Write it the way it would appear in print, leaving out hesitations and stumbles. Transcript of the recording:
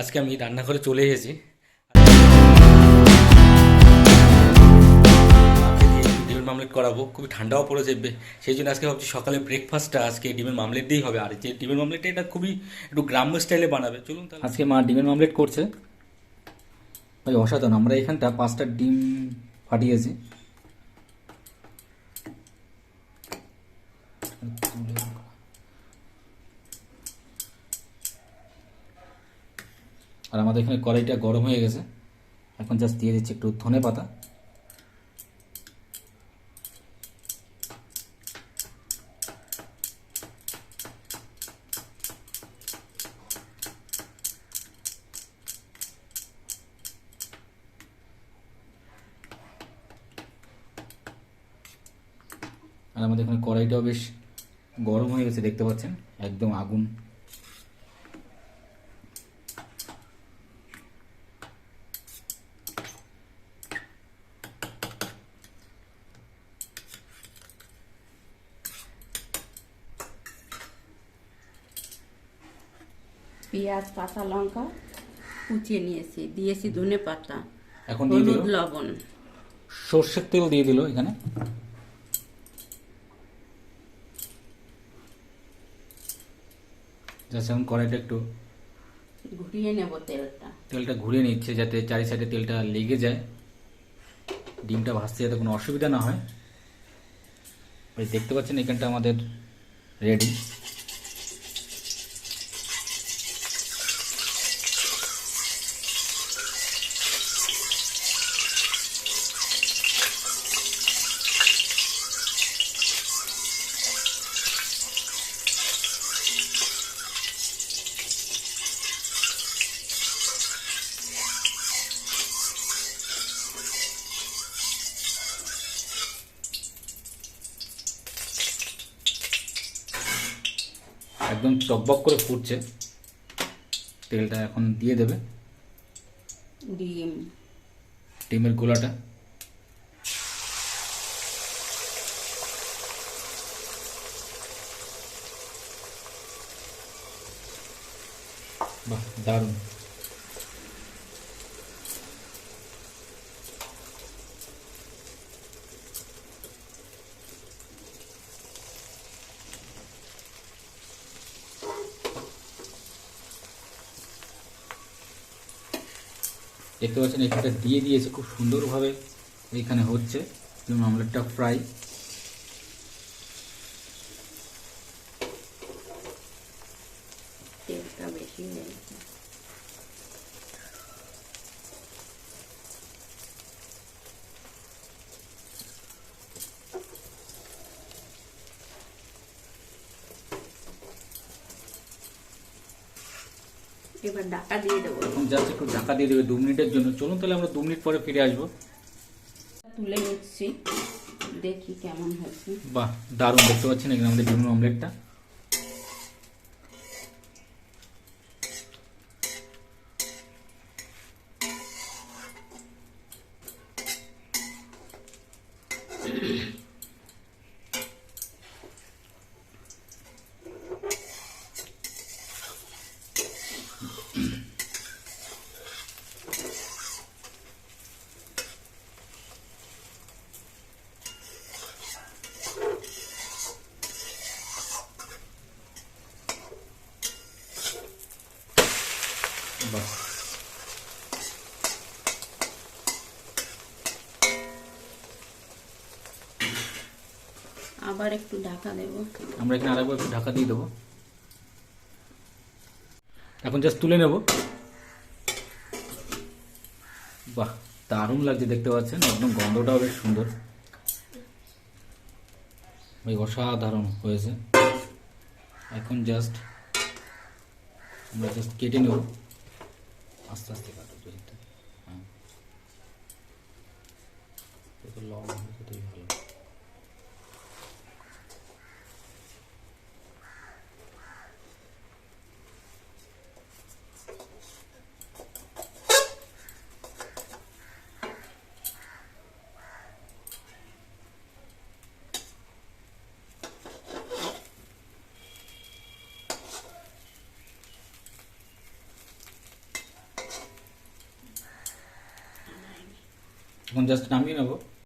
আজকে আমি রান্নাঘরে চলে এসেছি। মাকে দিয়ে একটু ডিমের মামলেট করাবো, খুবই ঠান্ডাও পড়েছে সেই জন্য আজকে ভাবছি সকালে ব্রেকফাস্টটা আজকে ডিমের মামলেট দিয়েই হবে। আর যে ডিমের মামলেটটা এটা খুবই একটু গ্রাম্য স্টাইলে বানাবে, চলুন তাহলে। আজকে মা ডিমের মামলেট করছে, ভাই অসাধারণ। আমরা এখানটা 5টা ডিম ফাটিয়েছি। আর আমাদের এখানে কড়াইটা গরম হয়ে গেছে, এখন জাস্ট দিয়ে দিচ্ছি একটু ধনে পাতা। আর আমাদের এখানে কড়াইটাও বেশ গরম হয়ে গেছে, দেখতে পাচ্ছেন একদম আগুন। পেঁয়াজ কাঁচা লঙ্কা কুচিয়ে নিয়েছি, দিয়েছি ধনে পাতা, এখন দিয়ে দিল হলুদ লবণ, সর্ষের তেল দিয়ে দিল এখানে। জাস্ট এখন কড়াইটা একটু ঘুরিয়ে নেব তেলটা ঘুরিয়ে নিচ্ছে যাতে চারি সাইডে তেলটা লেগে যায়, ডিমটা ভাজতে যাতে কোনো অসুবিধা না হয়। ওই দেখতে পাচ্ছেন এখানটা আমাদের রেডি। একদম টকবক করে ফুটছে, তেলটা এখন দিয়ে দেবে ডিমের গোলাটা। বাহ, দারুণ। দেখতে পাচ্ছেন এখানটা দিয়ে দিয়েছে খুব সুন্দরভাবে, এইখানে হচ্ছে ডিম আমলেটটা ফ্রাই। তেলটা বেশি হয়েছে। এবার ঢাকা দিয়ে দেবো। এখন জাস্ট একটু ঢাকা দিয়ে দেবে 2 মিনিটের জন্য। চলুন তাহলে আমরা 2 মিনিট পরে ফিরে আসবো। তুলে নিচ্ছি, দেখি কেমন হয়েছে। বাহ, দারুণ। দেখতে পাচ্ছেন এখানে আমাদের ডিমের অমলেটটা। বাহ, আবার একটু ঢাকা দেব। আমরা এখানে আরেকবার একটু ঢাকা দিয়ে দেবো। এখন জাস্ট তুলে নেব। বাহ, দারুণ লাগছে, দেখতে পাচ্ছেন একদম গন্ধটাও বেশ সুন্দর, ভাই অসাধারণ হয়েছে। এখন জাস্ট আমরা জাস্ট কেটে নেব, আস্তে আস্তে কাটো যেহেতু। হ্যাঁ, যত লং হবে ততই ভালো। এখন জাস্ট নামিয়ে নেবো।